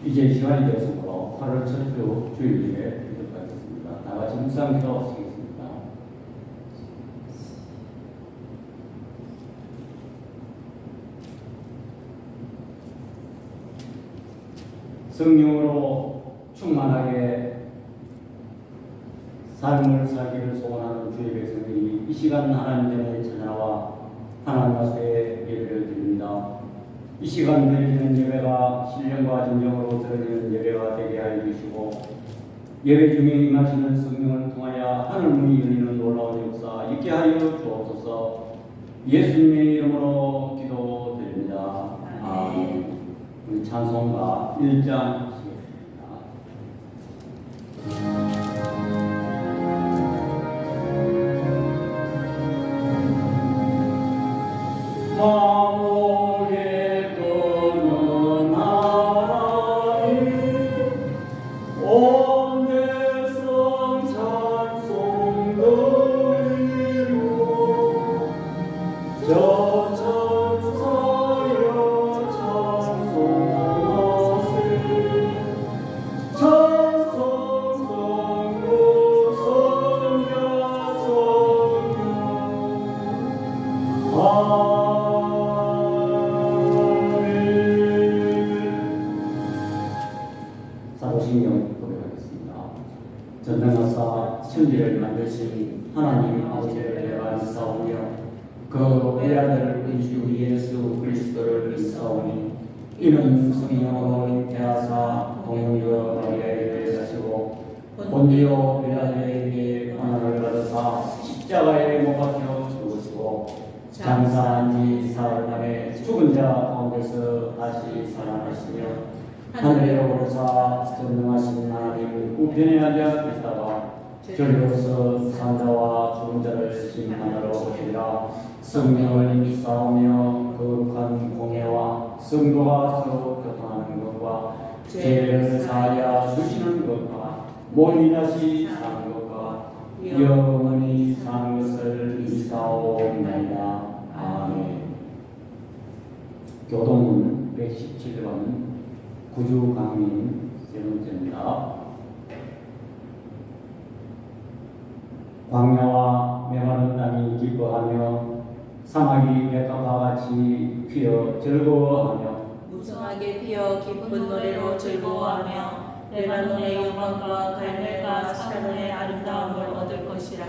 이제 시간이 되었으므로 8월 첫주 주일 예배 드리겠습니다. 다 같이 묵상 기도하시겠습니다. 성령으로 충만하게 삶을 살기를 소원하는 주의 백성들이 이 시간 하나님 전에 찾아와 하나님 앞에 예배를 드립니다. 이 시간 드리는 예배가 신령과 진정으로 드리는 예배가 되게 하여 주시고, 예배 중에 임하시는 성령을 통하여 하늘문이 열리는 놀라운 역사 있게 하여 주옵소서. 예수님의 이름으로 기도드립니다. 아멘. 우리 찬송가 1장 사도신경 고백하겠습니다. 전능하사 천지를 만드신 하나님 아버지를 내가 믿사오며 그 외아들 우리 주 예수 그리스도를 믿사오니 이는 성령으로 잉태하사 동일녀 마리아에게 되시고 본디오 빌라도에게 고난을 받으사 십자가에 못 박혀 죽으시고 장사한 지 사흘 만에 죽은 자 가운데서 다시 살아나시며 하늘에 오르사 전능하신 하나님 우편에 앉아 계시다가 저리로서 산자와 죽은 자를 심판하러 오시리라. 성령을 믿사오며 거룩한 공예와 성도가 서로 교통하는 것과 죄를 사하여 주시는 것과 몸이 다시 사는 것과 영원히 사는 것을 믿사옵나이다. 아멘. 교동문 117번 구주 강민 세 번째입니다. 광야와 메마른 땅이 기뻐하며 사막이 백합과 같이 피어 즐거워하며 무성하게 피어 기쁜 노래로 즐거워하며 레바논의 영광과 갈멜과 사론의 아름다움을 얻을 것이라.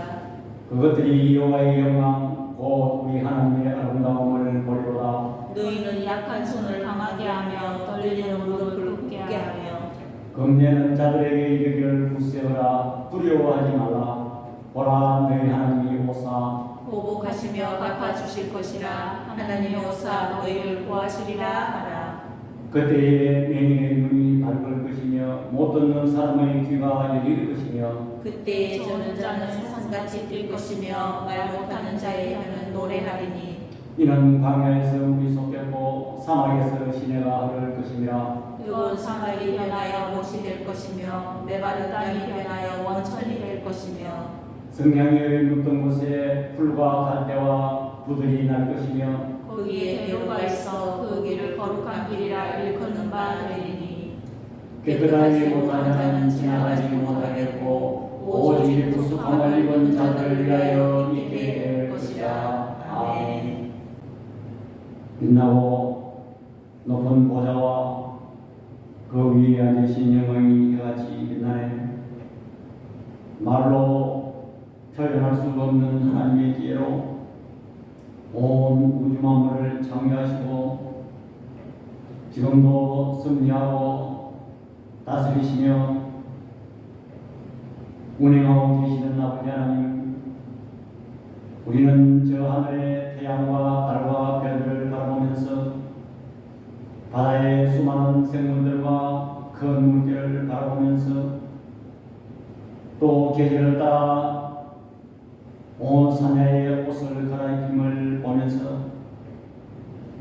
그것들이 여호와의 영광 곧 우리 하나님의 아름다움을 보리로다. 너희는 약한 손을 강하게 하며 떨리는 무릎을 굳게 하며 금례는 자들에게 이르기를 굳세어라. 두려워하지 말라. 보라 너희 하나님이 오사 보복하시며 갚아주실 것이라. 하나님의 오사 너희를 구하시리라 하라. 그때에 맹인의 눈이 밝을 것이며 못 듣는 사람의 귀가 열릴 것이며 그때에 저는 자는 산같이 뛸 것이며 말 못하는 자의 혀는 노래하리니 이는 광야에서 물이 솟겠고 사막에서 시내가 흐를 것이니라. 뜨거운 사막이 변하여 못이 될 것이며 메마른 땅이 변하여 원천이 될 것이며 성냥이 눕던 곳에 풀과 갈대와 부들이 날 것이며 거기에 배우가 있어 그 길을 거룩한 길이라 일컫는 바 되리니 깨끗하지 못한 자는 지나가지 못하겠고 오직 구속함을 입은 자들을 위하여 있게 될 것이라. 아멘. 빛나고 높은 보좌와 그 위에 앉으신 영광이 이같이 빛나네. 말로 표현할 수 없는 하나님의 지혜로 온 우주 만물을 창조하시고 지금도 섭리하고 다스리시며 운행하고 계시는 아버지 하나님, 우리는 저 하늘의 태양과 달과 별들을 바라보면서 바다의 수많은 생물들과 큰 물결을 바라보면서 또 계절을 따라 온 사내의 옷을 갈아입힘을 보면서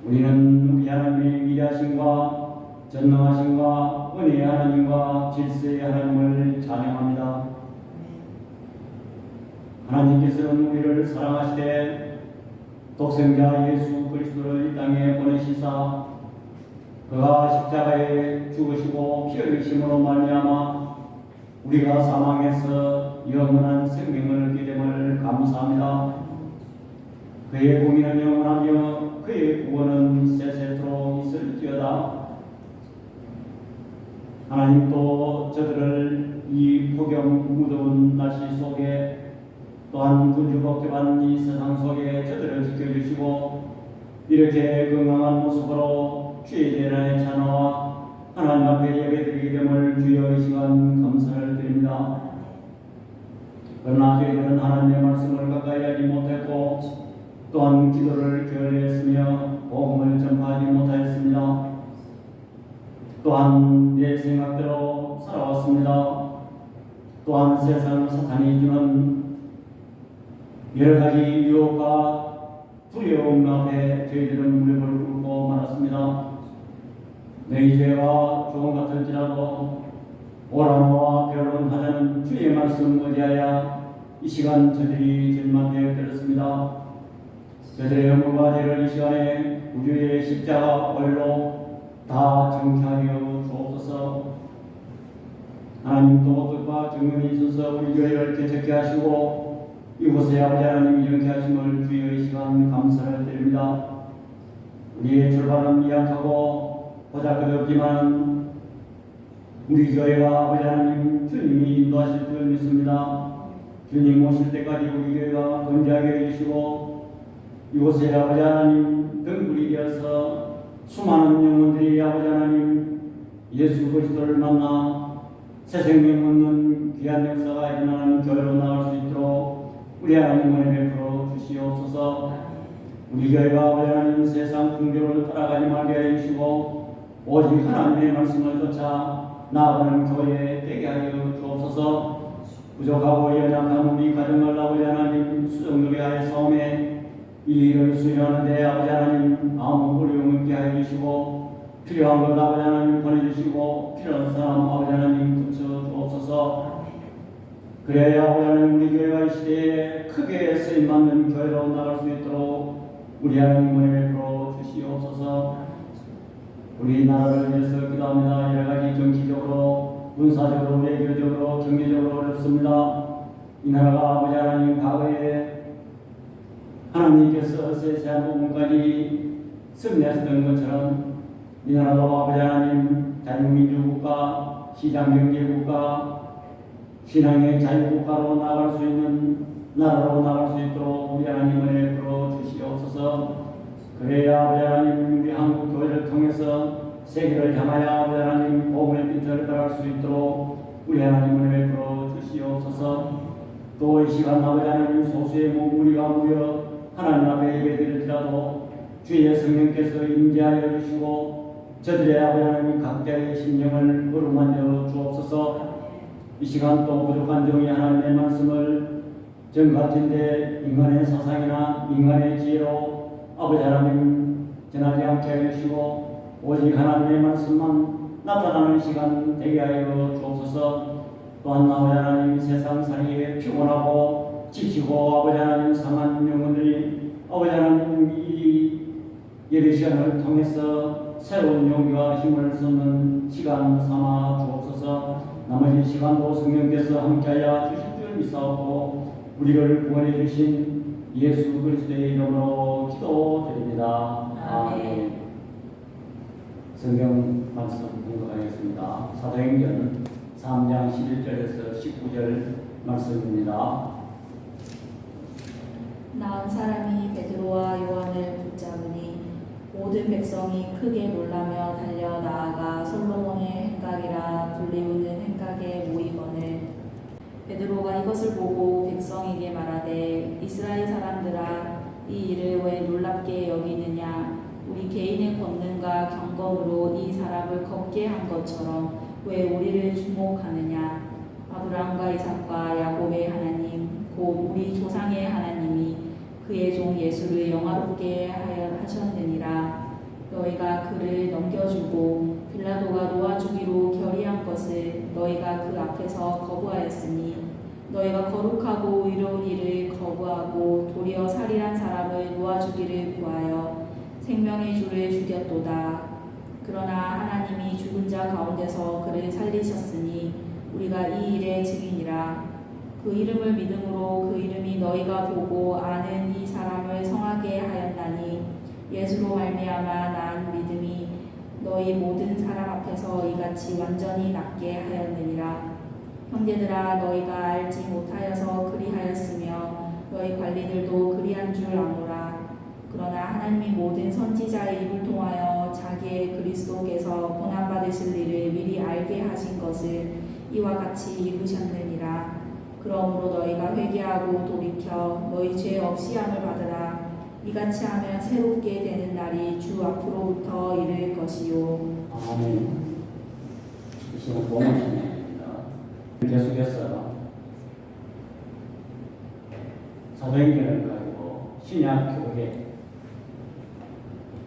우리는 우리 하나님의 위대하심과 전능하심과 은혜의 하나님과 질서의 하나님을 찬양합니다. 하나님께서는 우리를 사랑하시되 독생자 예수 그리스도를 이 땅에 보내시사 그가 십자가에 죽으시고 피 흘리심으로 말미암아 우리가 사망에서 영원한 생명을 얻게 됨을 감사합니다. 그의 공의는 영원하며 그의 구원은 세세토록 있을지어다. 하나님 또 저들을 이 폭염 무더운 날씨 속에 또한 군주복잡한 이 세상 속에 저들을 지켜주시고 이렇게 건강한 모습으로 주의 재난의 찬화와 하나님 앞에 예배드리게 됨을 주여 이 시간 감사를 드립니다. 그러나 저희들은 하나님의 말씀을 가까이 하지 못했고 또한 기도를 게을리했으며 복음을 전파하지 못하였습니다. 또한 내 생각대로 살아왔습니다. 또한 세상 사탄이 주는 여러 가지 유혹과 두려움 앞에 저희들은 무릎을 꿇고 말았습니다. 너희 죄와 조금 같을지라도 오라노와 변론하자는 주의 말씀 의지하여 이 시간 저들이 절망되어 들었습니다. 저들의 영광과 죄를 이 시간에 우주의 십자가 오일로 다 정케하여 주옵소서. 하나님 또 뜻과 정령이 있어서 우리 교회를 개척케 하시고 이곳에 아버지 하나님이 영케 하심을 주여 이 시간 감사를 드립니다. 우리의 출발은 미약하고 보잘것없지만 우리 교회가 아버지 하나님 주님이 인도하실 줄 믿습니다. 주님 오실 때까지 우리 교회가 건재하게 해주시고 이곳에 아버지 하나님 등불이 되어서 수많은 영혼들이 아버지 하나님 예수 그리스도를 만나 새 생명 얻는 귀한 역사가 일어나는 교회로 나갈 수 있도록 우리 하나님 은혜 베풀어 주시옵소서. 우리 교회가 아버지 하나님 세상 풍조를 따라가지 말게 해주시고 오직 하나님의 말씀을 쫓아 나아가는 교회 되게 하여 주옵소서. 부족하고 연약한 우리 가정을 아버지 하나님 수정누리 하여 싸움에 이 일을 수행하는데 아버지 하나님 아무 어려움 없게 하여 주시고 필요한 것 아버지 하나님 보내주시고 필요한 사람 아버지 하나님 붙여 주옵소서. 그래야 아버지 하나님 우리 교회가 이 시대에 크게 쓰임받는 교회로 나갈 수 있도록 우리 하나님 은혜 베풀어 주시옵소서. 우리나라를 위해서 기도합니다. 여러 가지 정치적으로 군사적으로 외교적으로 경제적으로 어렵습니다. 이 나라가 아버지 하나님 과거에 하나님께서 세세한 부분까지 승리하셨던 것처럼 이 나라도 아버지 하나님 자유민주국가, 시장경제국가, 신앙의 자유국가로 나아갈 수 있는 나라로 나아갈 수 있도록 우리 하나님 은혜 베풀어 주시옵소서. 그래야 아버지 하나님 우리 한국 교회를 통해서 세계를 향하여 아버지 하나님 복음의 빛을 발할 수 있도록 우리 하나님 은혜 베풀어 주시옵소서. 또 이 시간 아버지 하나님 소수의 무리가 모여 하나님 앞에 예배드릴지라도 주의 성령께서 임재하여 주시고 저들의 아버지 하나님 각자의 심령을 어루만져 주옵소서. 이 시간 또 부족한 종이 하나님의 말씀을 정같은데 인간의 사상이나 인간의 지혜로 아버지 하나님 전하지 않게 해주시고 오직 하나님의 말씀만 나타나는 시간 되게 하여 주옵소서. 또한 아버지 하나님 세상살이에 피곤하고 지치고 아버지 하나님 상한 영혼들이 아버지 하나님 이 예배 시간을 통해서 새로운 용기와 힘을 쏟는 시간 삼아 주옵소서. 나머지 시간도 성령께서 함께하여 주실 줄 믿사옵고 우리를 구원해 주신 예수 그리스도의 이름으로 기도드립니다. 아멘. 성경 말씀 공독하겠습니다. 사도행전 3장 11절에서 19절 말씀입니다. 나은 사람이 베드로와 요한을 붙잡으니 모든 백성이 크게 놀라며 달려 나아가 솔로몬의 행각이라 불리우는 행각에 모이거늘 베드로가 이것을 보고 백성에게 말하되 이스라엘 사람들아 이 일을 왜 놀랍게 여기느냐 우리 개인의 권능과 경건으로 이 사람을 걷게 한 것처럼 왜 우리를 주목하느냐 아브라함과 이삭과 야곱의 하나님 곧 우리 조상의 하나님이 그의 종 예수를 영화롭게 하셨느니라. 너희가 그를 넘겨주고 빌라도가 놓아주기로 결의한 것을 너희가 그 앞에서 거부하였으니 너희가 거룩하고 의로운 일을 거부하고 도리어 살인한 사람을 놓아주기를 구하여 생명의 주를 죽였도다. 그러나 하나님이 죽은 자 가운데서 그를 살리셨으니 우리가 이 일의 증인이라. 그 이름을 믿음으로 그 이름이 너희가 보고 아는 이 사람을 성하게 하였나니 예수로 말미암아 난 믿음이 너희 모든 사람 앞에서 이같이 완전히 낫게 하였느니라. 형제들아, 너희가 알지 못하여서 그리하였으며 너희 관리들도 그리한 줄 아노라. 그러나 하나님이 모든 선지자의 입을 통하여 자기의 그리스도께서 고난받으실 일을 미리 알게 하신 것을 이와 같이 이루셨느니라. 그러므로 너희가 회개하고 돌이켜 너희 죄 없이 함을 받으라. 이같이 하면 새롭게 되는 날이 주 앞으로부터 이를 것이요. 아멘. 이 시간 본문입니다. 계속해서 사도행전을 가지고 신약 교회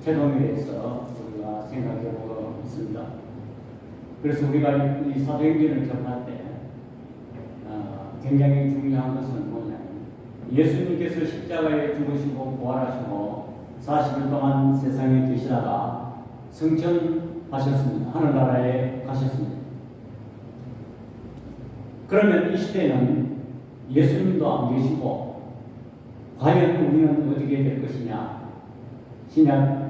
태동위에서 우리가 생각해 보고 있습니다. 그래서 우리가 이 사도행전을 접할 때 굉장히 중요한 것은 뭐냐면 예수님께서 십자가에 죽으시고 부활하시고 40일 동안 세상에 계시다가 승천하셨습니다. 하늘나라에 가셨습니다. 그러면 이 시대는 예수님도 안 계시고 과연 우리는 어떻게 될 것이냐. 신약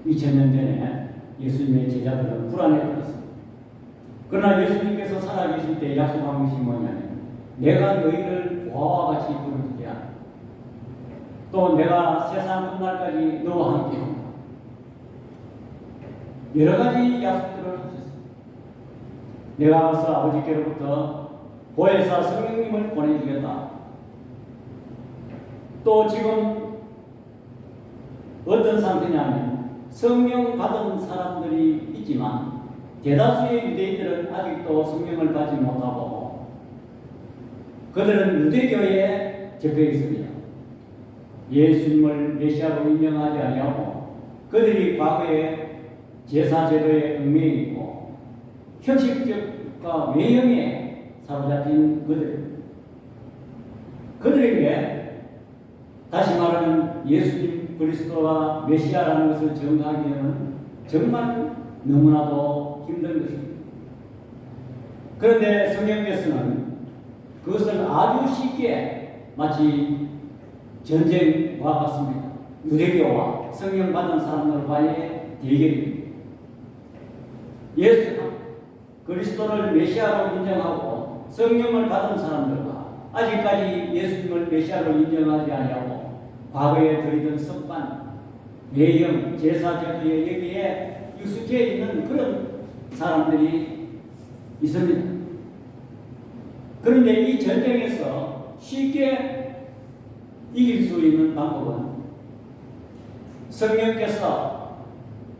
2000년 전에 예수님의 제자들은 불안해졌습니다. 그러나 예수님께서 살아계실 때 약속한 것이 뭐냐면 내가 너희를 보아와 같이 부르리라. 또 내가 세상 끝날까지 너와 함께 한다. 여러 가지 약속들을 하셨습니다. 내가 가서 아버지께로부터 보혜사 성령님을 보내주겠다. 또 지금 어떤 상태냐면 성령 받은 사람들이 있지만 대다수의 유대인들은 아직도 성령을 받지 못하고 그들은 유대교에 접해 있습니다. 예수님을 메시아로 인정하지 아니하고 그들이 과거에 제사제도에 얽매여 있고 형식적과 외형에 사로잡힌 그들에게 다시 말하면 예수님 그리스도가 메시아라는 것을 정하기에는 정말 너무나도 힘든 것입니다. 그런데 성경께서는 그것을 아주 쉽게 마치 전쟁과 같습니다. 유대교와 성령 받은 사람들과의 대결입니다. 예수 그리스도를 메시아로 인정하고 성령을 받은 사람들과 아직까지 예수님을 메시아로 인정하지 아니하고 과거에 들이던 습관, 외형, 제사제도에 여기에 익숙해 있는 그런 사람들이 있습니다. 그런데 이 전쟁에서 쉽게 이길 수 있는 방법은 성령께서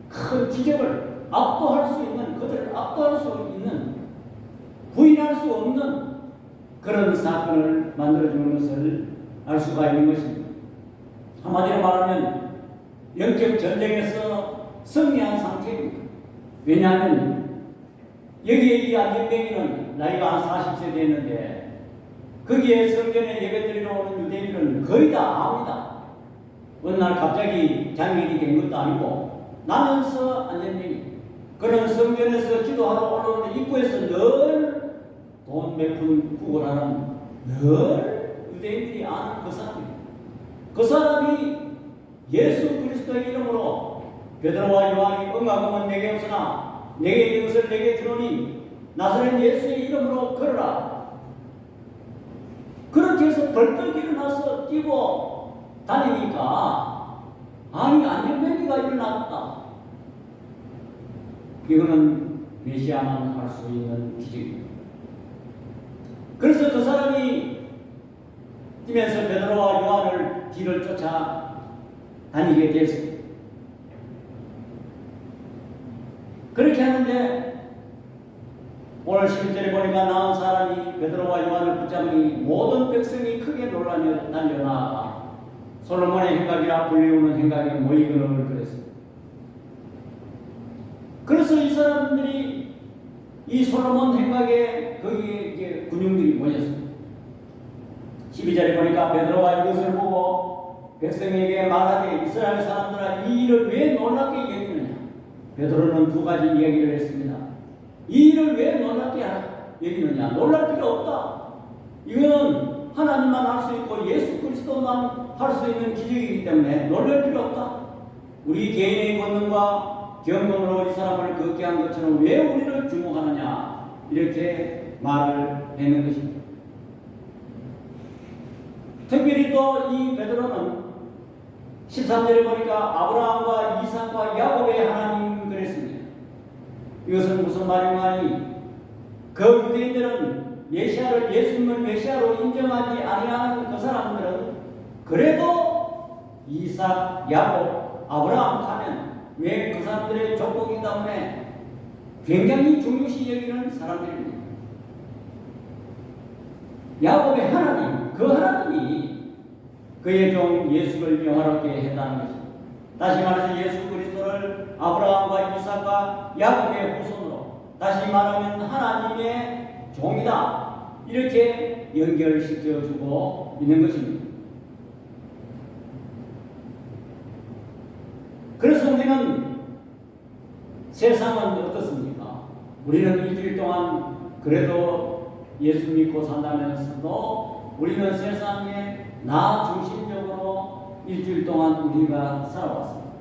큰 기적을 압도할 수 있는, 그들을 압도할 수 있는, 부인할 수 없는 그런 사건을 만들어주는 것을 알 수가 있는 것입니다. 한마디로 말하면 영적 전쟁에서 승리한 상태입니다. 왜냐하면 여기에 이 안전뱅이는 나이가 한 40세 됐는데 거기에 성전에 예배드리러 오는 유대인들은 거의 다 압니다. 어느 날 갑자기 장면이 된 것도 아니고 나면서 안전뱅이 그는 성전에서 기도하러 올라오는데 입구에서 늘 돈 몇 푼 구걸하는 늘 유대인들이 아는 그 사람입니다. 그 사람이 예수 그리스도의 이름으로 베드로와 요한이 응하금은 내게 없으나 내게 있는 것을 내게 주노니 나사렛 예수의 이름으로 걸어라. 그렇게 해서 벌떡 일어나서 뛰고 다니니까 아니 안전뱅이가 일어났다. 이거는 메시아만 할 수 있는 기적입니다. 그래서 그 사람이 뛰면서 베드로와 요한을 뒤를 쫓아 다니게 되었습니다. 그렇게 하는데 오늘 11절에 보니까 나온 사람이 베드로와 요한을 붙잡으니 모든 백성이 크게 놀라며 달려나가 솔로몬의 행각이라 불리우는 행각에 모이거늘 그랬습니다. 그래서 이 사람들이 이 솔로몬 행각에 거기에 이제 군용들이 모였습니다. 12절에 보니까 베드로가 이것을 보고 백성에게 말하되 이스라엘 사람들아 이 일을 왜 놀랍게 여기느냐. 베드로는 두 가지 이야기를 했습니다. 이 일을 왜 놀랍게 여기느냐? 놀랄 필요 없다. 이건 하나님만 할 수 있고 예수 그리스도만 할 수 있는 기적이기 때문에 놀랄 필요 없다. 우리 개인의 권능과 경건으로 이 사람을 걷게 한 것처럼 왜 우리를 주목하느냐? 이렇게 말을 했는 것입니다. 특별히 또 이 베드로는 13절에 보니까 아브라함과 이삭과 야곱의 하나님 그랬습니다. 이것은 무슨 말인가니? 그 유대인들은 메시아를 예수님을 메시아로 인정하지 아니하는 그 사람들은 그래도 이삭, 야곱, 아브라함 하면 왜 그 사람들의 족보이기 때문에 굉장히 중요시 여기는 사람들입니다. 야곱의 하나님, 그 하나님이 그의 종 예수를 영화롭게 했다는 것입니다. 다시 말해서 예수 그리스도를 아브라함과 이삭과 야곱의 후손으로, 다시 말하면 하나님의 종이다, 이렇게 연결시켜주고 있는 것입니다. 그래서 우리는 세상은 어떻습니까? 우리는 일주일 동안 그래도 예수 믿고 산다면서도 우리는 세상에 나 중심적으로 일주일 동안 우리가 살아왔습니다.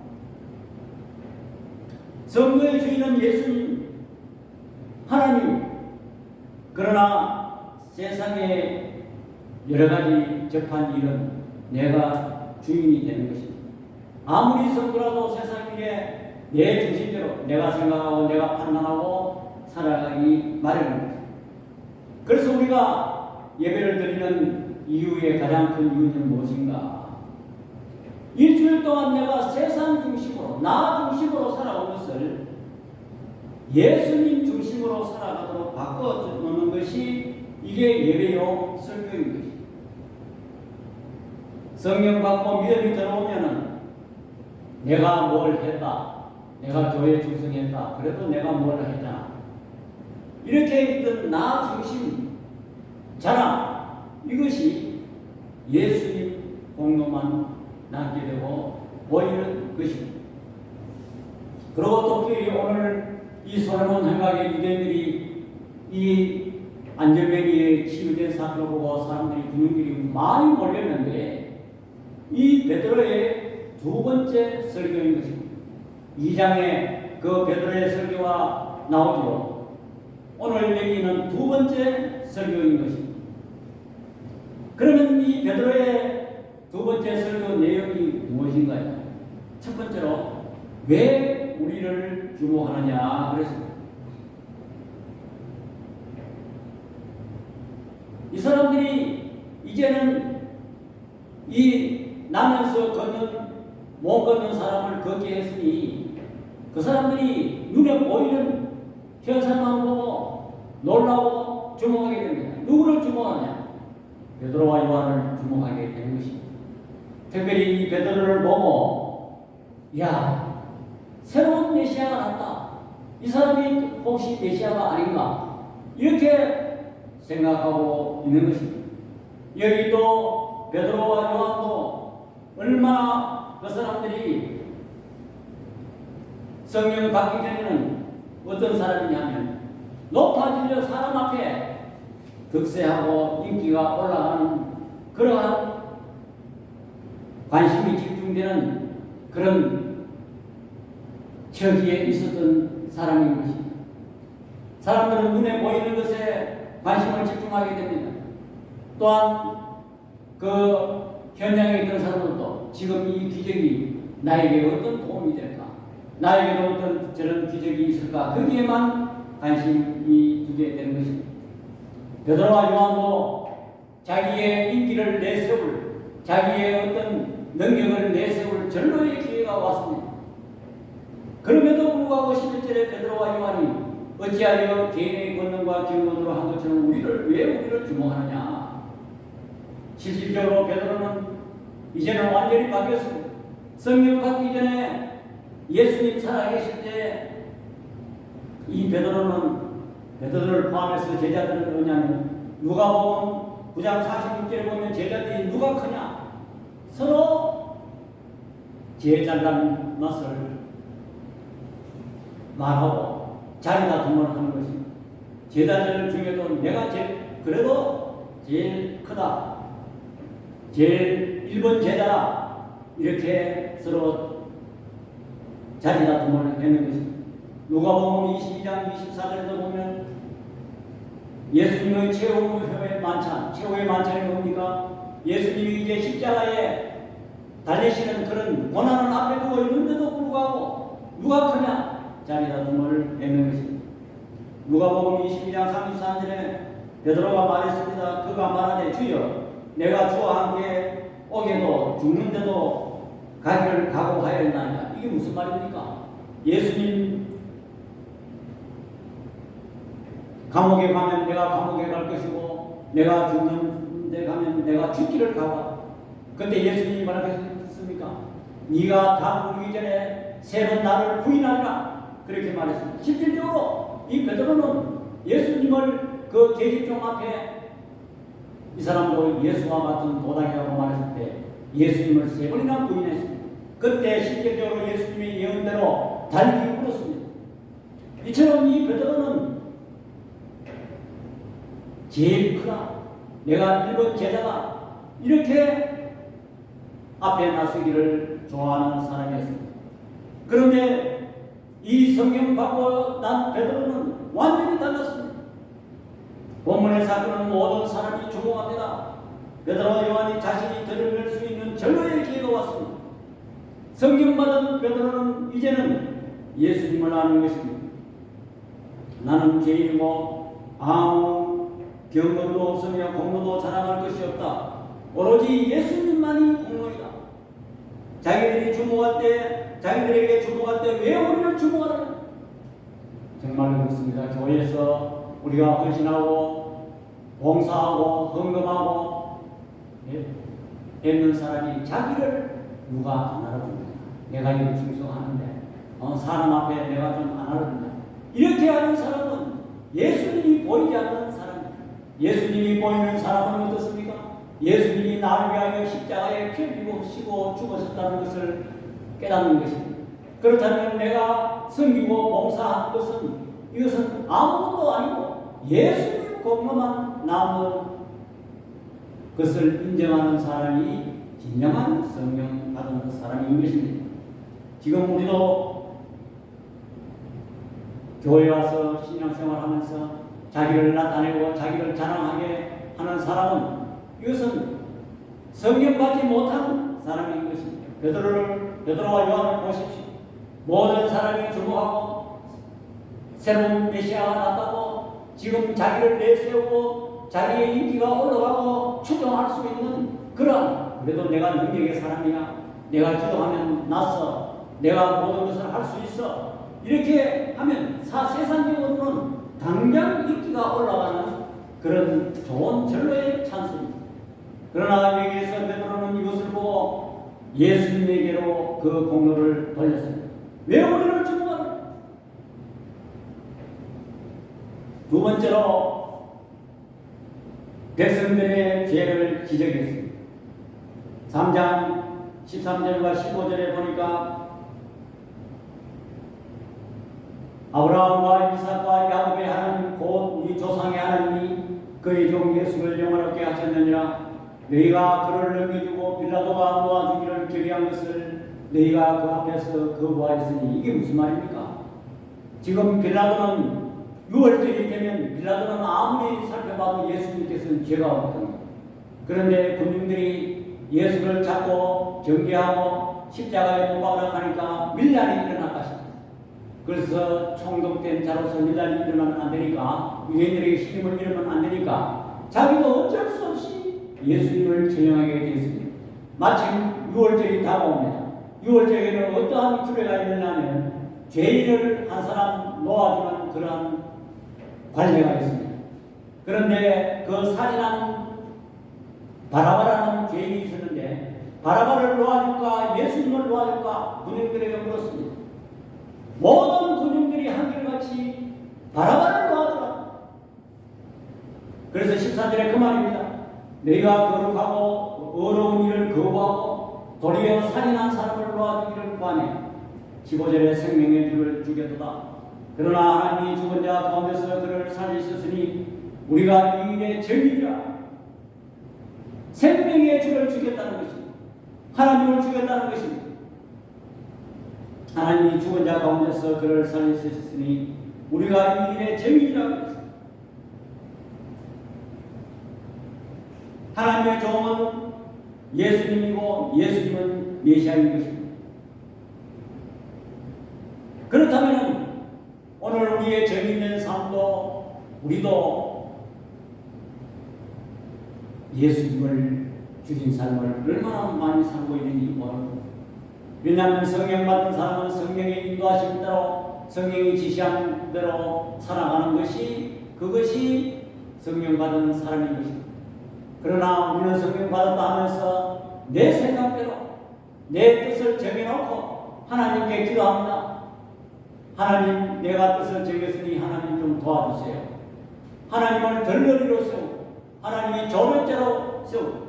성도의 주인은 예수님, 하나님. 그러나 세상에 여러 가지 접한 일은 내가 주인이 되는 것입니다. 아무리 성도라도 세상 위에 내 중심대로 내가 생각하고 내가 판단하고 살아가기 마련입니다. 그래서 우리가 예배를 드리는 이유의 가장 큰 이유는 무엇인가? 일주일 동안 내가 세상 중심으로, 나 중심으로 살아온 것을 예수님 중심으로 살아가도록 바꿔놓는 것이 이게 예배요 설교인 것입니다. 성령 받고 믿음이 들어오면은 내가 뭘 했다, 내가 교회에 충성했다, 그래도 내가 뭘 했다, 이렇게 있던 나 중심 자랑, 이것이 예수님 공로만 남게 되고 보이는 것입니다. 그리고 또 오늘 이 솔로몬 행각의 유대인들이 이 안전뱅이에 치유된 사건을 보고 사람들이 군인들이 많이 몰렸는데 이 베드로의 두 번째 설교인 것입니다. 2장에 그 베드로의 설교가 나오죠. 오늘 여기는 두 번째 설교인 것입니다. 그러면 이 베드로의 두 번째 설교 내용이 무엇인가요? 첫 번째로 왜 우리를 주목하느냐 그랬습니다. 이 사람들이 이제는 이 나면서 못 걷는 사람을 걷게 했으니 그 사람들이 눈에 보이는 현상만 보고 놀라고 주목하게 됩니다. 누구를 주목하냐? 베드로와 요한을 주목하게 되는 것입니다. 특별히 이 베드로를 보고 야, 새로운 메시아가 났다, 이 사람이 혹시 메시아가 아닌가, 이렇게 생각하고 있는 것입니다. 여기 또 베드로와 요한도 얼마나 그 사람들이 성령 받기 전에는 어떤 사람이냐면 높아지려 사람 앞에 득세하고 인기가 올라가는 그러한 관심이 집중되는 그런 처지에 있었던 사람인 것입니다. 사람들은 눈에 보이는 것에 관심을 집중하게 됩니다. 또한 그 현장에 있던 사람들도 지금 이 기적이 나에게 어떤 도움이 될까, 나에게도 어떤 저런 기적이 있을까, 거기에만 관심이 두게 되는 것입니다. 베드로와 요한도 자기의 인기를 내세울, 자기의 어떤 능력을 내세울 전로의 기회가 왔습니다. 그럼에도 불구하고 11절에 베드로와 요한이 어찌하여 개인의 권능과 경건으로 한 것처럼 왜 우리를 주목하느냐. 실질적으로 베드로는 이제는 완전히 바뀌었습니다. 성령 받기 전에 예수님 살아계실 때 이 베드로를 포함해서 제자들은 뭐냐면 누가복음 9장 46절에 보면 제자들이 누가 크냐, 서로 제잘난 맛을 말하고 자리 다툼을 하는 것입니다. 제자들 중에도 내가 그래도 제일 크다, 제일 1번 제자다, 이렇게 서로 자리 다툼을 했는 것입니다. 누가복음 22장 24절에도 보면 예수님의 최후의 만찬, 최후의 만찬이 뭡니까? 예수님이 이제 십자가에 달리시는 그런 고난을 앞에 두고 있는데도 불구하고 누가 크냐? 자리 다툼을 했는 것입니다. 누가복음 22장 33절에 베드로가 말했습니다. 그가 말하되 주여 내가 주와 함께 오게도 죽는데도 가기를 각오하였나이다. 이게 무슨 말입니까? 예수님 감옥에 가면 내가 감옥에 갈 것이고 내가 죽는 데 가면 내가 죽기를 각오하다. 그때 예수님이 말하겠습니까? 네가 다 부르기 전에 3번 나를 부인하리라. 그렇게 말했습니다. 실질적으로 이 베드로는 예수님을 그 계집종 앞에 이 사람도 예수와 같은 도당이라고 말했을 때 예수님을 3번이나 부인했습니다. 그때 실질적으로 예수님의 예언대로 달리기 울었습니다. 이처럼 이 베드로는 제일 크다, 내가 1번 제자다, 이렇게 앞에 나서기를 좋아하는 사람이었습니다. 그런데 이 성경 받고 난 베드로는 완전히 달랐습니다. 본문의 사건은 모든 사람이 주목합니다. 베드로와 요한이 자신이 들을 수 있는 절로의 기회가 왔습니다. 성경 받은 베드로는 이제는 예수님을 아는 것입니다. 나는 죄인이고 아무 경건도 없으며 공로도 자랑할 것이 없다. 오로지 예수님만이 공로이다. 자기들이 주목할 때, 자기들에게 주목할 때 왜 우리를 주목하느냐? 정말 그렇습니다. 교회에서 우리가 헌신하고 봉사하고 헌금하고 있는 사람이 자기를 누가 안 알아줍니다. 내가 이거 충성하는데 사람 앞에 내가 좀 안 알아준다. 이렇게 하는 사람은 예수님이 보이지 않는 사람입니다. 예수님이 보이는 사람은 어떻습니까? 예수님이 나를 위하여 십자가에 피 흘리고 죽으셨다는 것을 깨닫는 것입니다. 그렇다면 내가 섬기고 봉사한 것은 이것은 아무것도 아니고 예수님 공로만 남은 것을 인정하는 사람이 진정한 성령 받은 사람인 것입니다. 지금 우리도 교회 와서 신앙생활하면서 자기를 나타내고 자기를 자랑하게 하는 사람은 이것은 성령 받지 못한 사람인 것입니다. 베드로와 요한을 보십시오. 모든 사람이 주목하고 새로운 메시아가 났다고 지금 자기를 내세우고 자기의 인기가 올라가고 추정할 수 있는 그런, 그래도 내가 능력의 사람이야, 내가 기도하면 낫어, 내가 모든 것을 할 수 있어, 이렇게 하면 세상적으로는 당장 인기가 올라가는 그런 좋은 전로의 찬스입니다. 그러나 여기에서 베드로는 이것을 보고 예수님에게로 그 공로를 돌렸습니다. 왜 우리를 주목하느냐? 두 번째로 백성들의 죄를 지적했습니다. 3장 13절과 15절에 보니까 아브라함과 이삭과 야곱의 하나님 곧 우리 조상의 하나님이 그의 종 예수를 영원롭게 하셨느니라. 너희가 그를 넘겨주고 빌라도가 놓아주기를 결의한 것을 너희가 그 앞에서 거부하였으니, 이게 무슨 말입니까? 지금 빌라도는 6월절이 되면 빌라도는 아무리 살펴봐도 예수님께서는 죄가 없거든요. 그런데 군중들이 예수를 잡고 경계하고 십자가에 못 박으라고 하니까 밀란이 일어날 것입니다. 그래서 총독된 자로서 밀란이 일어나면 안 되니까, 유대인들에게 시름을 잃으면 안 되니까 자기도 어쩔 수 없이 예수님을 처형하게 되었습니다. 마침 6월절이 다가옵니다. 6월절에는 어떠한 규례가 있느냐면 죄인을 한 사람 놓아주는 그런 관례가 있습니다. 그런데 그 살인한 바라바라는 죄인이 있었는데 바라바를 놓아줄까 예수님을 놓아줄까 군인들에게 물었습니다. 모든 군인들이 한결같이 바라바를 놓아주라. 그래서 14절에 그 말입니다. 너희가 거룩하고 어려운 일을 거부하고 도리어 살인한 사람을 놓아주기를 구하네. 15절에 생명의 줄을 주겠도다. 그러나 하나님이 죽은 자 가운데서 그를 살리셨으니 우리가 이 일의 증인이라. 생명의 주를 죽였다는 것입니다. 하나님을 죽였다는 것입니다. 하나님이 죽은 자 가운데서 그를 살리셨으니 우리가 이 일의 증인이라고 했습니다. 하나님의 종은 예수님이고 예수님은 메시아인 것입니다. 그렇다면 오늘 우리의 죄 있는 삶도 우리도 예수님을 죽인 삶을 얼마나 많이 살고 있는지 모릅니다. 왜냐하면 성령 받은 사람은 성령의 인도하신 대로 성령이 지시한 대로 살아가는 것이 그것이 성령 받은 사람인 것입니다. 그러나 우리는 성령 받았다 하면서 내 생각대로 내 뜻을 정해놓고 하나님께 기도합니다. 하나님, 내가 뜻을 정했으니 하나님 좀 도와주세요. 하나님을 덜러리로 세우고 하나님이 조력자로 세우고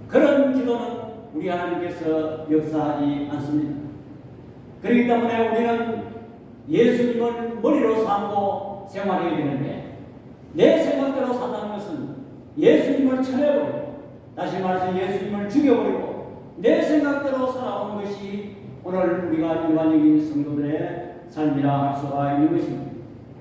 그런 기도는 우리 하나님께서 역사하지 않습니다. 그렇기 때문에 우리는 예수님을 머리로 삼고 생활해야 되는데 내 생각대로 산다는 것은 예수님을 쳐내버리고 다시 말해서 예수님을 죽여버리고 내 생각대로 살아온 것이 오늘 우리가 일반적인 성도들의 삶이라 할 수가 있는 것입니다.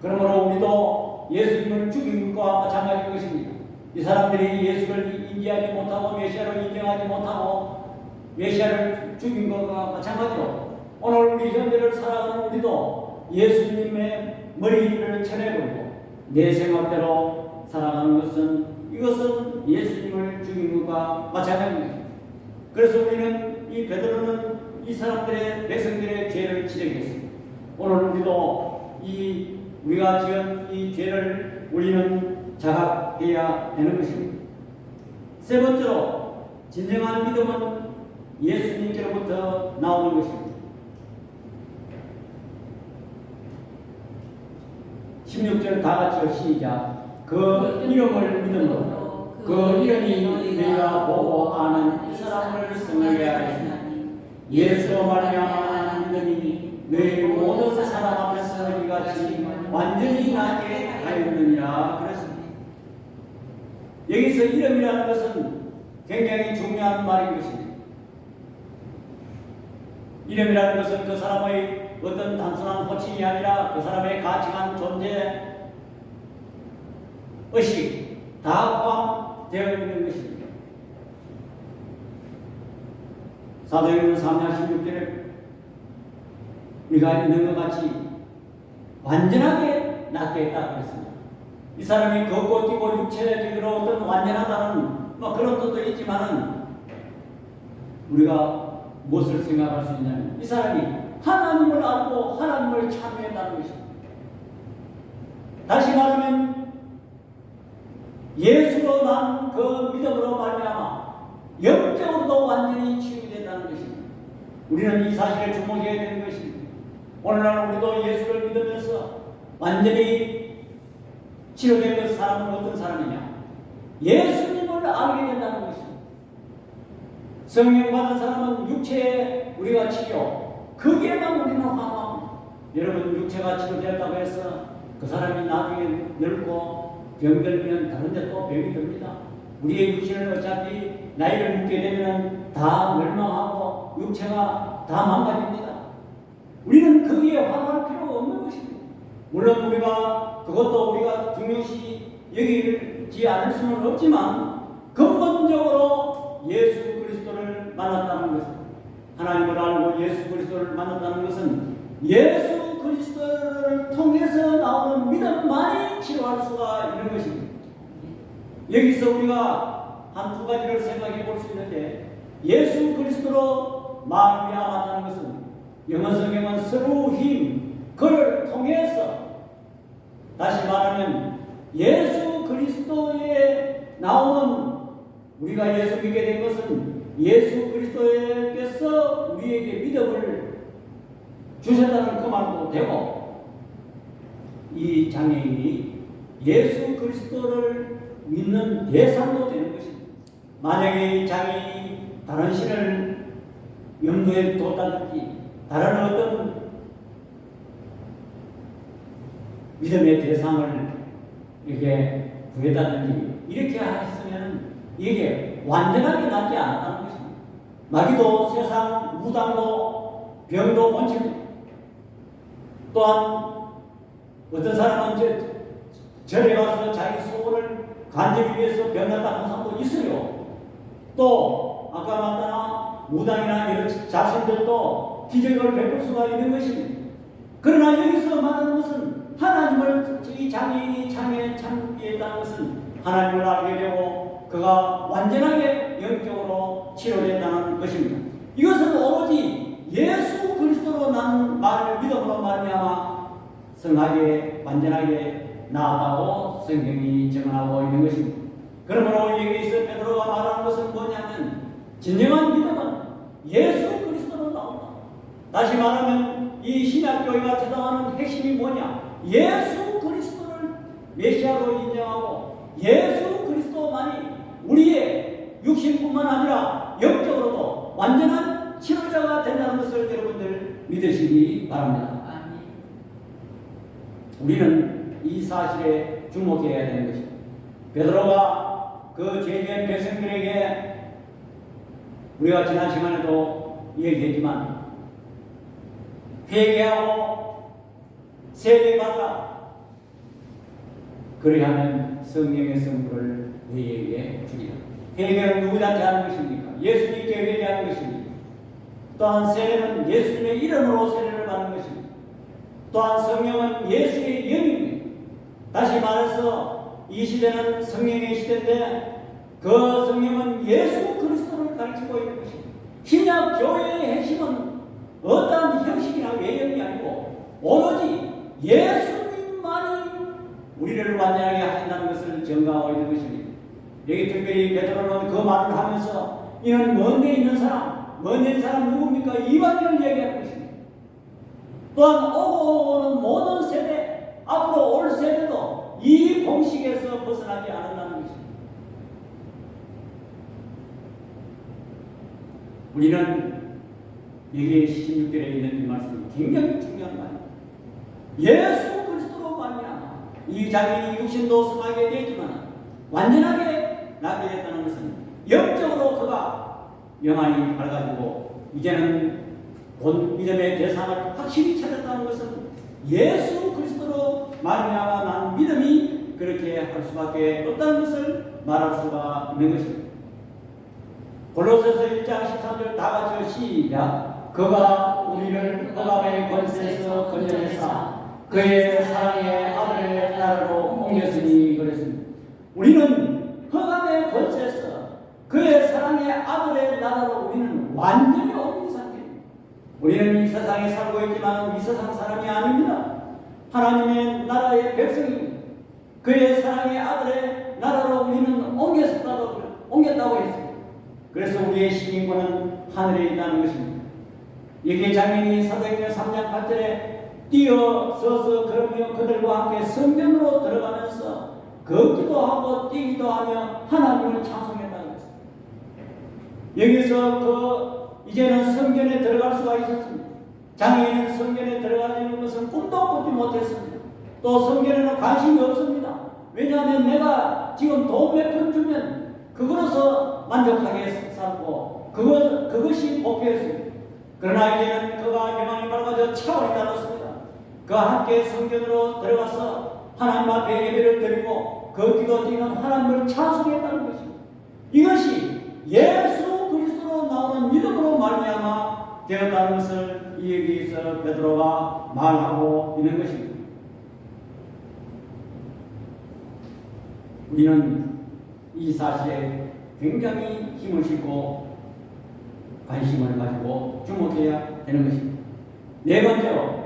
그러므로 우리도 예수님을 죽인 것과 마찬가지인 것입니다. 이 사람들이 예수를 인지하지 못하고 메시아를 인정하지 못하고 메시아를 죽인 것과 마찬가지로 오늘 우리 현대를 살아가는 우리도 예수님의 머리를 쳐내버리고 내 생각대로 살아가는 것은 이것은 예수님을 죽인 것과 마찬가지입니다. 그래서 우리는 이 베드로는 이 사람들의 백성들의 죄를 지적했습니다. 오늘 우리도 이 우리가 지은 이 죄를 우리는 자각해야 되는 것입니다. 세 번째로 진정한 믿음은 예수님께로부터 나오는 것입니다. 16절 다 같이요 시작. 그 이름을 믿음으로 그 이름이 너희가 보고 아는 이 사람을 승하게 하였으니 예수로 말미암아 믿음이 너희 모든 사람 앞에서 이같이 완전히 나게 하였느니라 그랬습니다. 여기서 이름이라는 것은 굉장히 중요한 말인 것입니다. 이름이라는 것은 그 사람의 어떤 단순한 호칭이 아니라 그 사람의 가치관, 존재, 의식 다 포함되어 있는 것입니다. 사도행전 3장 16절에 우리가 있는 것 같이 완전하게 낫게 했다고 했습니다. 이 사람이 걷고 뛰고 육체적으로 어떤 완전하다는 그런 뜻도 있지만은 우리가 무엇을 생각할 수 있냐면 이 사람이 하나님을 알고 하나님을 참여했다는 것입니다. 다시 말하면 예수로 난 그 믿음으로 말미암아 영적으로도 완전히 치유된다는 것입니다. 우리는 이 사실에 주목해야 되는 것입니다. 오늘날 우리도 예수를 믿으면서 완전히 치료된 그 사람은 어떤 사람이냐? 예수님을 알게 된다는 것입니다. 성령 받은 사람은 육체에 우리가 치료, 거기에만 우리는 화합합니다. 여러분 육체가 치료되었다고 해서 그 사람이 나중에 늙고 병들면 다른 데 또 병이 듭니다. 우리의 육체는 어차피 나이를 먹게 되면 다 멸망하고 육체가 다 망가집니다. 우리는 거기에 화할 필요가 없는 것입니다. 물론 우리가 그것도 우리가 중요시 여기지 않을 수는 없지만 근본적으로 예수 그리스도를 만났다는 것은 하나님을 알고 예수 그리스도를 만났다는 것은 예수 그리스도를 통해서 나오는 믿음만이 치료할 수가 있는 것입니다. 여기서 우리가 한 두 가지를 생각해 볼 수 있는데 예수 그리스도로 말미암았다는 것은 영어 성경은 through him 그를 통해서 다시 말하면 예수 그리스도에 나오는 우리가 예수 믿게 된 것은 예수 그리스도께서 우리에게 믿음을 주셨다는 그 말도 되고 이 장애인이 예수 그리스도를 믿는 대상도 되는 것입니다. 만약에 이 장애인이 다른 신을 염두에 뒀다든지 다른 어떤 믿음의 대상을 이렇게 구했다든지 이렇게 했으면 이게 완전하게 낫지 않았다는 것입니다. 마귀도 세상, 무당도, 병도 본침, 또한 어떤 사람은 절에 가서 자기 소원을 간절히 위해서 병났다 하는 사람도 있어요. 또 아까 말했나 무당이나 이런 자신들도 기적을 베풀 수가 있는 것입니다. 그러나 여기서 말하는 것은 하나님을 이 장애인이 참여했다는 것은 하나님을 알게 되고 그가 완전하게 영적으로 치료된다는 것입니다. 이것은 오로지 예수 그리스도로 난 말을 믿음으로 말미암아 성하게 완전하게 나았다고 성경이 증언하고 있는 것입니다. 그러므로 여기서 베드로가 말하는 것은 뭐냐면 진정한 믿음은 예수 그리스도로 나온다. 다시 말하면 이 신약교회가 주장하는 핵심이 뭐냐? 예수 그리스도를 메시아로 인정하고 예수 그리스도만이 우리의 육신뿐만 아니라 영적으로도 완전한 치료자가 된다는 것을 여러분들 믿으시기 바랍니다. 우리는 이 사실에 주목해야 되는 것입니다. 베드로가 그 죄지은 백성들에게 우리가 지난 시간에도 얘기했지만 회개하고 세례받으라. 그리하면 성령의 선물을 너희에게 주리라. 회개는 누구한테 하는 것입니까? 예수님께 회개하는 것입니다. 또한 세례는 예수님의 이름으로 세례를 받는 것입니다. 또한 성령은 예수의 영입니다. 다시 말해서 이 시대는 성령의 시대인데 그 성령은 예수 그리스도를 가르치고 있는 것입니다. 신약 교회의 핵심은 어떠한 형식이나 외형이 아니고 오로지 예수님만이 우리를 완전하게 하신다는 것을 증거하고 있는 것입니다. 여기 특별히 베드로는 그 말을 하면서 이는 먼데 있는 사람, 먼데 있는 사람 누굽니까? 이방인을 얘기하는 것입니다. 또한 오고 오는 모든 세대, 앞으로 올 세대도 이 공식에서 벗어나지 않는다는 것입니다. 우리는 여기 16절에 있는 이 말씀이 굉장히 중요한 말입니다. 예수 그리스도로 말미암아 이 자기의 육신도 성하게 되지만 완전하게 나게 됐다는 것은 영적으로 그가 영안이 밝아지고 이제는 본 믿음의 대상을 확실히 찾았다는 것은 예수 그리스도로 말미암아 난 믿음이 그렇게 할 수밖에 없다는 것을 말할 수가 있는 것입니다. 골로새서 1장 13절 다 같이 시작. 그가 우리를 흑암의 권세에서 건져내사 그의 사랑의 아들의 나라로 옮겼으니 그랬습니다. 우리는 흑암의 권세에서 그의 사랑의 아들의 나라로 우리는 완전히 옮긴 상태입니다. 우리는 이 세상에 살고 있지만 이 세상 사람이 아닙니다. 하나님의 나라의 백성입니다. 그의 사랑의 아들의 나라로 우리는 옮겼다고 했습니다. 그래서 우리의 시민권은 하늘에 있다는 것입니다. 여기 장면이 사도행전 3장 8절에 뛰어서서 그러며 그들과 함께 성전으로 들어가면서 걷기도 하고 뛰기도 하며 하나님을 찬송했다는 것입니다. 여기서 이제는 성전에 들어갈 수가 있었습니다. 장애인은 성전에 들어가는 것은 꿈도 꾸지 못했습니다. 또 성전에는 관심이 없습니다. 왜냐하면 내가 지금 돈 몇 푼 주면 그거로서 만족하게 살고 그것이 목표였습니다. 그러나 이제는 그가 영안이 밝아져 차원이 달랐습니다. 그와 함께 성전으로 들어가서 하나님 앞에 예배를 드리고 걷기도 뛰는 하나님을 찬송했다는 것입니다. 이것이 예수 그리스도로 나오는 믿음으로 말미암아 되었다는 것을 이 여기서 베드로가 말하고 있는 것입니다. 우리는 이 사실에 굉장히 힘을 싣고 관심을 가지고 주목해야 되는 것입니다. 네 번째로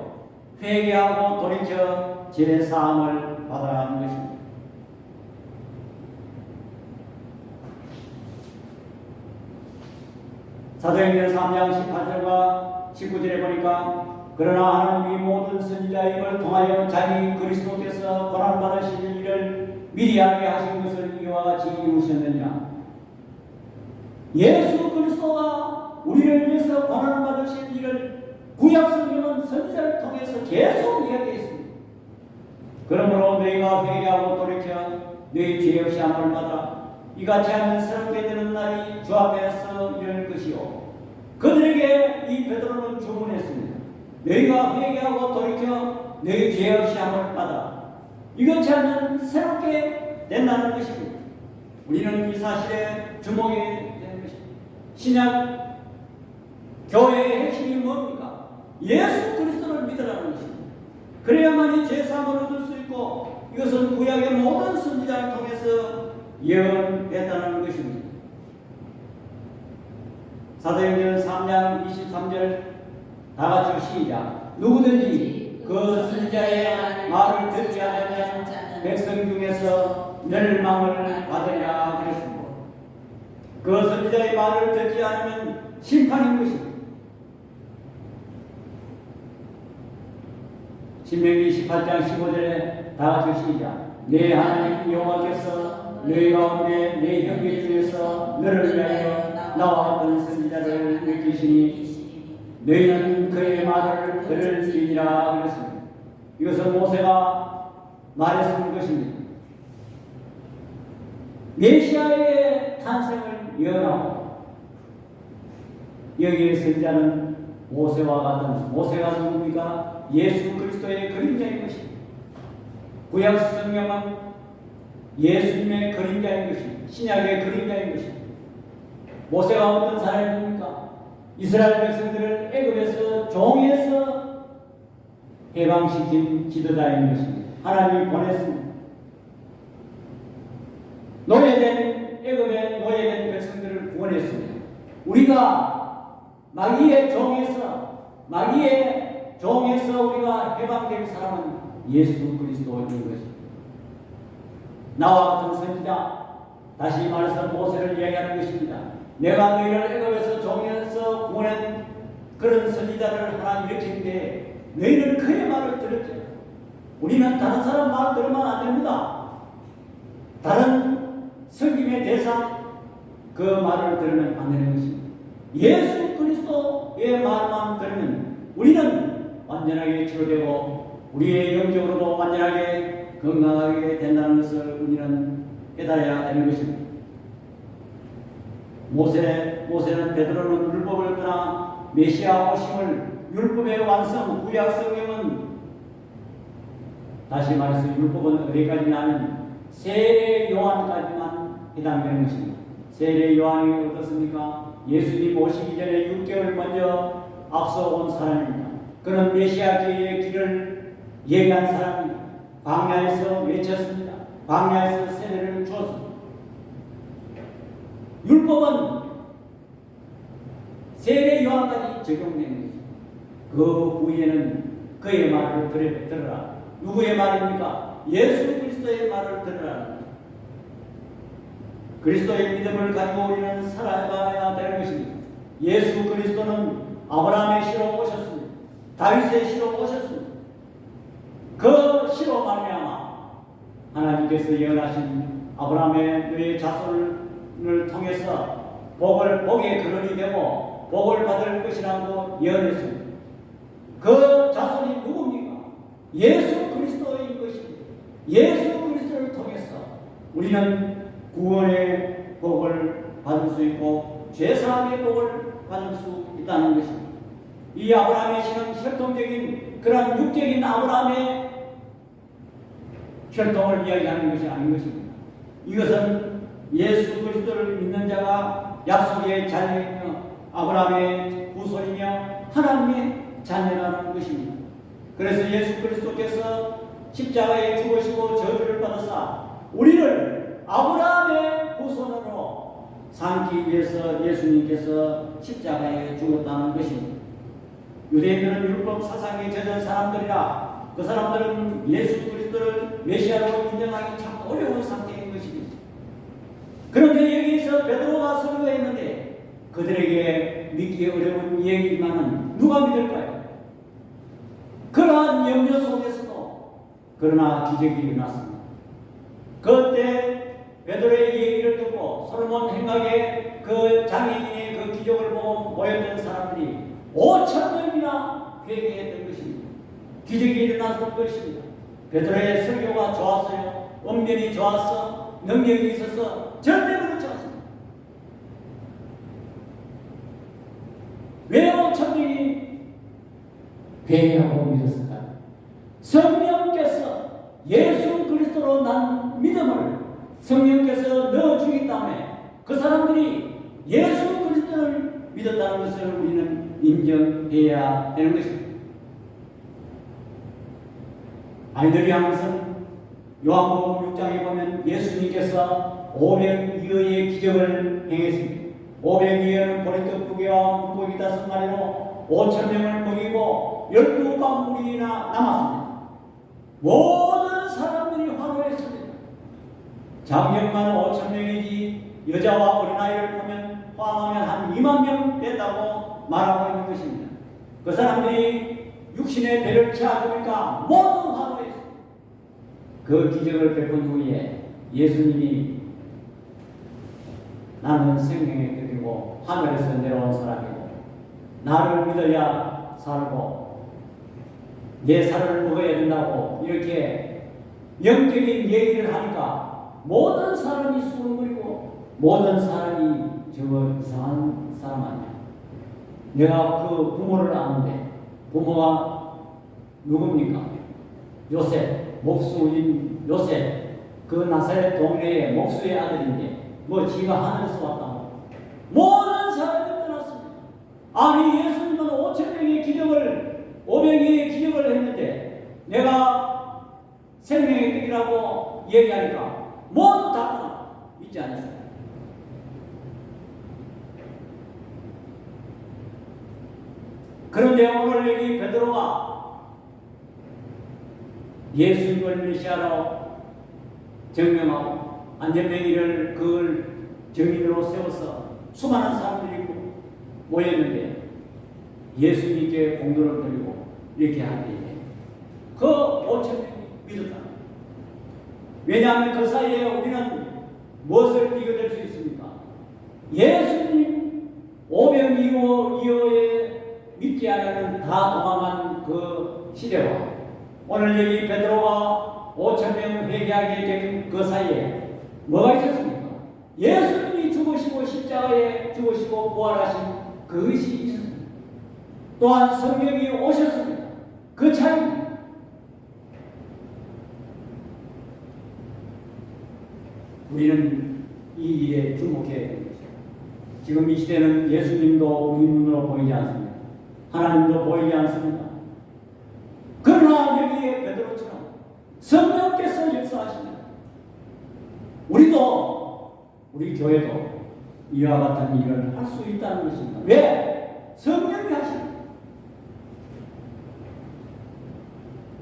회개하고 돌이켜 죄 사함을 받아라는 것입니다. 사도행전 3장 18절과 19절에 보니까 그러나 하나님이 모든 선지자임을 통하여 자기 그리스도께서 고난받으실 일을 미리 알게 하신 것을 이와 같이 이루셨느니라. 예수 그리스도가 우리를 위해서 고난을 받으실 일을 구약 성경은 선지자를 통해서 계속 이야기했습니다. 그러므로 너희가 회개하고 돌이켜 너희 죄 없이 함을 받아 이같이 하면 새롭게 되는 날이 주 앞에서 이를 것이요. 그들에게 이 베드로는 주문했습니다. 너희가 회개하고 돌이켜 너희 죄 없이 함을 받아 이같이 하면 새롭게 된다는 것입니다. 우리는 이 사실에 주목해야 되는 것입니다. 신약 교회의 핵심이 뭡니까? 예수 그리스도를 믿으라는 것입니다. 그래야만이 죄사함을 얻을 수 있고 이것은 구약의 모든 선지자를 통해서 예언했다는 것입니다. 사도행전 3장 23절 다 같이 시작. 누구든지 그 선지자의 말을 듣지 않으면 백성 중에서 멸망을 받으리라 그랬습니다. 그 선지자의 말을 듣지 않으면 심판인 것입니다. 신명기 18장 15절에 다 같이 시작. 내 하나님 여호와께서 너희 가운데 내 형제 중에서 너를 위하여 나와 같은 선지자를 일으키시니 너희는 그의 말을 들을지니라 그랬습니다. 이것은 모세가 말했던 것입니다. 메시아의 탄생을 예언하고 여기에 선지자는 모세와 같은, 모세가 누굽니까? 예수 그리스도의 그림자인 것입니다. 구약 성경은 예수님의 그림자인 것입니다. 신약의 그림자인 것입니다. 모세가 어떤 사람입니까? 이스라엘 백성들을 애굽에서 종에서 해방시킨 지도자인 것입니다. 하나님이 보냈습니다. 노예된 애굽의 노예된 백성들을 구원했습니다. 우리가 마귀의 종에서 우리가 해방된 사람은 예수 그리스도인 것입니다. 나와 같은 선지자, 다시 말해서 모세를 이야기하는 것입니다. 내가 너희를 애굽에서 종에서 구원한 그런 선지자를 하나 일으키는데 너희는 그의 말을 들었지. 우리는 다른 사람 말 들으면 안 됩니다. 다른 섬김의 대상 그 말을 들으면 안 되는 것입니다. 예수 그리스도의 말만 들으면 우리는 완전하게 치료되고 우리의 영적으로도 완전하게 건강하게 된다는 것을 우리는 깨달아야 되는 것입니다. 모세는 베드로는 율법을 떠나 메시아 오심을 율법의 완성, 구약 성경은 다시 말해서 율법은 어디까지냐면 세례 요한까지만 해당되는 것입니다. 세례 요한이 어떻습니까? 예수님 오시기 전에 6개월 먼저 앞서온 사람입니다. 그는 메시아의 길을 예비한 사람입니다. 광야에서 외쳤습니다. 광야에서 세례를 주었습니다. 율법은 세례 요한까지 적용되는 것입니다. 그 후에는 그의 말을 들으라. 누구의 말입니까? 예수 그리스도의 말을 들으라. 그리스도의 믿음을 가지고 우리는 살아가야 되는 것입니다. 예수 그리스도는 아브라함의 씨로 오셨습니다. 다윗의 씨로 오셨습니다. 그 씨로 말미암아 하나님께서 예언하신 아브라함의 너의 자손을 통해서 복의 근원이 되고 복을 받을 것이라고 예언했습니다. 그 자손이 누굽니까? 예수 그리스도인 것입니다. 예수 그리스도를 통해서 우리는 구원의 복을 받을 수 있고 죄사함의 복을 받을 수 있다는 것입니다. 이 아브라함의 씨는 혈통적인 그런 육적인 아브라함의 혈통을 이야기하는 것이 아닌 것입니다. 이것은 예수 그리스도를 믿는 자가 약속의 자녀이며 아브라함의 후손이며 하나님의 자녀라는 것입니다. 그래서 예수 그리스도께서 십자가에 죽으시고 저주를 받으사 우리를 아브라함의 후손으로 삼기 위해서 예수님께서 십자가에 죽었다는 것입니다. 유대인들은 율법 사상에 젖은 사람들이라 그 사람들은 예수 그리스도를 메시아로 인정하기 참 어려운 상태인 것입니다. 그런데 여기서 베드로가 설교했는데 그들에게 믿기 어려운 얘기만은 누가 믿을까요? 그러한 염려 속에서도 그러나 기적이 일어났습니다. 그때 베드로의 얘기를 듣고 솔로몬 행각의 그 장애인의 그 기적을 보고 모였던 사람들이 5,000명이나 회개했던 것입니다. 기적이 일어났던 것입니다. 베드로의 설교가 좋았어요? 언변이 좋았어? 능력이 있어서? 절대 그렇지 않습니다. 왜 5,000명이 회개하고 믿었을까요? 성령께서 예수 그리스도로 난 믿음을 성령께서 넣어주기 때문에 그 사람들이 예수 그리스도를 믿었다는 것을 우리는 인정해야 되는 것입니다. 아이들이 항상 요한복음 6장에 보면 예수님께서 500여의 기적을 행했습니다. 500여는 보리떡 2개와 물고기 5마리로 5,000명을 먹이고 12가물이나 남았습니다. 모든 사람들이 환호했습니다. 장정만 5,000명이지 여자와 어린아이를 보면 포함하면 한 2만 명 됐다고 말하고 있는 것입니다. 그 사람들이 육신의 배를 채워주니까 모두 환호했습니다. 그 기적을 베푼 후에 예수님이 나는 생명의 떡이고 하늘에서 내려온 사람이고 나를 믿어야 살고 내 살을 먹어야 된다고 이렇게 영적인 얘기를 하니까 모든 사람이 수근거리고 모든 사람이 저 이상한 사람 아니야. 내가 그 부모를 아는데 부모가 누굽니까? 요셉, 목수인 요셉. 그 나사렛 동네의 목수의 아들인데 뭐 지가 하늘에서 왔다고. 모든 사람이 떠났습니다. 아니 예수님은 5,000명의 기적을 500개의 기적을 했는데 내가 생명의 떡이라고 얘기하니까 모두 다 떠나. 믿지 않으세요? 그런데 오늘 여기 베드로가 예수님을 메시아로 증명하고 안전뱅이를 그걸 증인으로 세워서 수많은 사람들이 모였는데 예수님께 공도를 드리고 이렇게 하는데 그 5,000명이 믿었다. 왜냐하면 그 사이에 우리는 무엇을 비교될 수 있습니까? 예수님 500 믿지 않으면 다 도망간 그 시대와 오늘 여기 베드로가 5,000명 회개하게 된 그 사이에 뭐가 있었습니까? 예수님이 죽으시고 십자가에 죽으시고 부활하신 그것이 있었습니다. 또한 성령이 오셨습니다. 그 차이입니다. 우리는 이 일에 주목해야 됩니다. 지금 이 시대는 예수님도 우리 눈으로 보이지 않습니다. 하나님도 보이지 않습니다. 그러나 여기에 베드로처럼 성령께서 역사하십니다. 우리 교회도 이와 같은 일을 할 수 있다는 것입니다. 왜? 성령이 하십니다.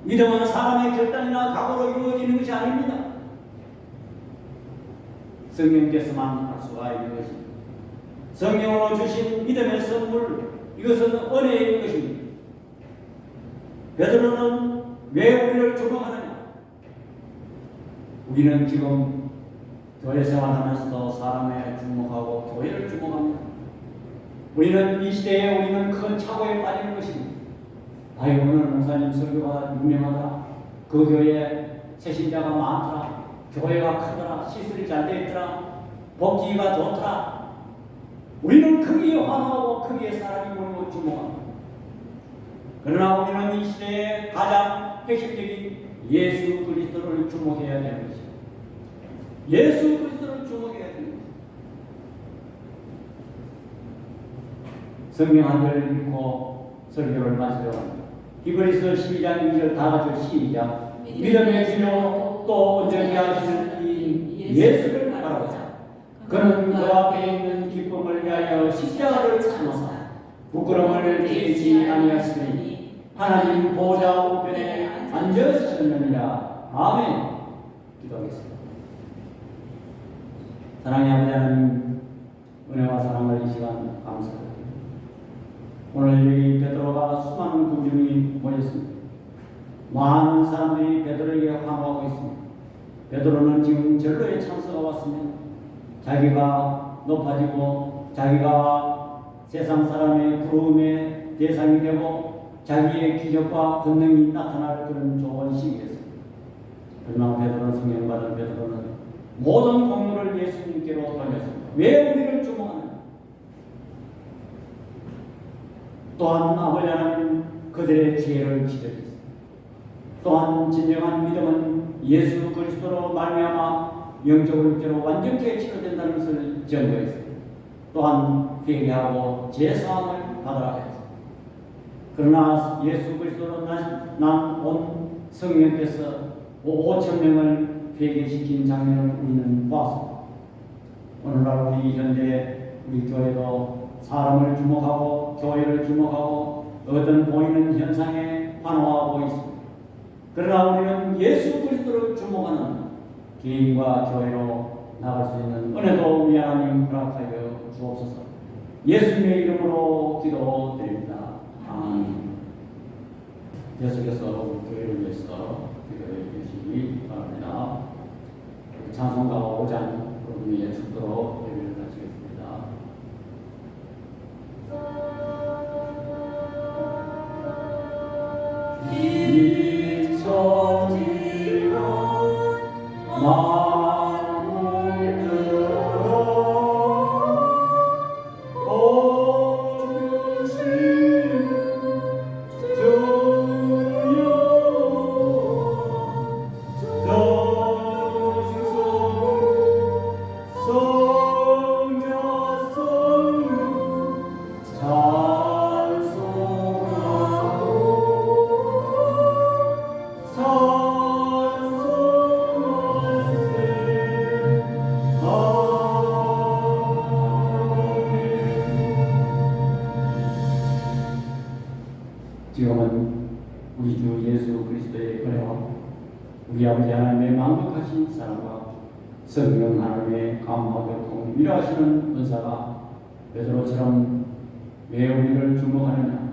믿음은 사람의 결단이나 각오로 이루어지는 것이 아닙니다. 성령께서만 할 수가 있는 것입니다. 성령으로 주신 믿음의 선물, 이것은 은혜인 것입니다. 베드로는 왜 우리를 주목하느냐? 우리는 지금 교회 생활하면서도 사람을 주목하고 교회를 주목합니다. 우리는 이 시대에 우리는 큰 착오에 빠지는 것입니다. 아이 오늘 목사님 설교가 유명하다. 그 교회에 새신자가 많더라. 교회가 크더라. 시설이 잘 되어 있더라. 복지가 좋더라. 우리는 크기에 환호하고 크기에 사람이 모이고 주목합니다. 그러나 우리는 이 시대에 가장 핵심적인 예수 그리스도를 주목해야 되는 것입니다. 예수 그리스도를 주목해야 되는 것입니다. 성경 한 절 읽고 설교를 마치려 합니다. 히브리서 12장 2절 다 같이 시작. 믿음의 기로 또 온전히 하시는 이 예수를 바라보자. 그는 그 앞에 있는 기쁨을 위하여 십자가를 참으사 부끄러움을 깨지 아니하시니 하나님 보좌 우편에 앉으셨느니라. 아멘. 기도하겠습니다. 사랑의 아버지 하나님, 은혜와 사랑을 이 시간 감사드립니다. 오늘 여기 베드로가 수많은 군중이 모였습니다. 많은 사람들이 베드로에게 환호하고 있습니다. 베드로는 지금 절로의 찬스가 왔습니다. 자기가 높아지고 자기가 세상 사람의 부러움의 대상이 되고 자기의 기적과 권능이 나타날 그런 좋은 시기였습니다. 그러나 베드로는 성령 받은 베드로는 모든 공로를 예수님께로 돌렸습니다. 왜 우리를 주목하느냐? 또한 아버지 하나님 그들의 지혜를 기대했습니다. 또한 진정한 믿음은 예수 그리스도로 말미암아 영적으로 육적으로 완전케 치료된다는 것을 증거했습니다. 또한 회개하고 제사함을 받아야 했습니다. 그러나 예수 그리스도로 난 온 성령께서 5천 명을 회개시킨 장면을 우리는 보았습니다. 오늘날 우리 현재 우리 교회도 사람을 주목하고 교회를 주목하고 어떤 보이는 현상에 환호하고 있습니다. 그러나 우리는 예수 그리스도를 주목하는 개인과 교회로 나갈 수 있는 은혜도 우리 하나님 허락하여 주옵소서. 예수님의 이름으로 기도드립니다. 아멘. 계속해서 우리 교회를 위해서 기도해 주시기 바랍니다. 찬송가 5장 여러분이 연습도록 예배를 마치겠습니다. 지금은 우리 주 예수 그리스도의 은혜와 우리 아버지 하나님의 만극하신 사랑과 성령 하나님의 감화 교통 위로하시는 은사가 베드로처럼 왜 우리를 주목하느냐,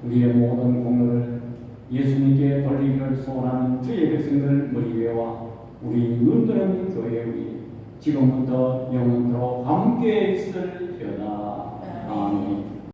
우리의 모든 공로를 예수님께 돌리기를 소원하는 주의 백성들 머리 위에와 우리 눈뜨는 교회 위에 지금부터 영원토록 함께 있을지어다. 아멘.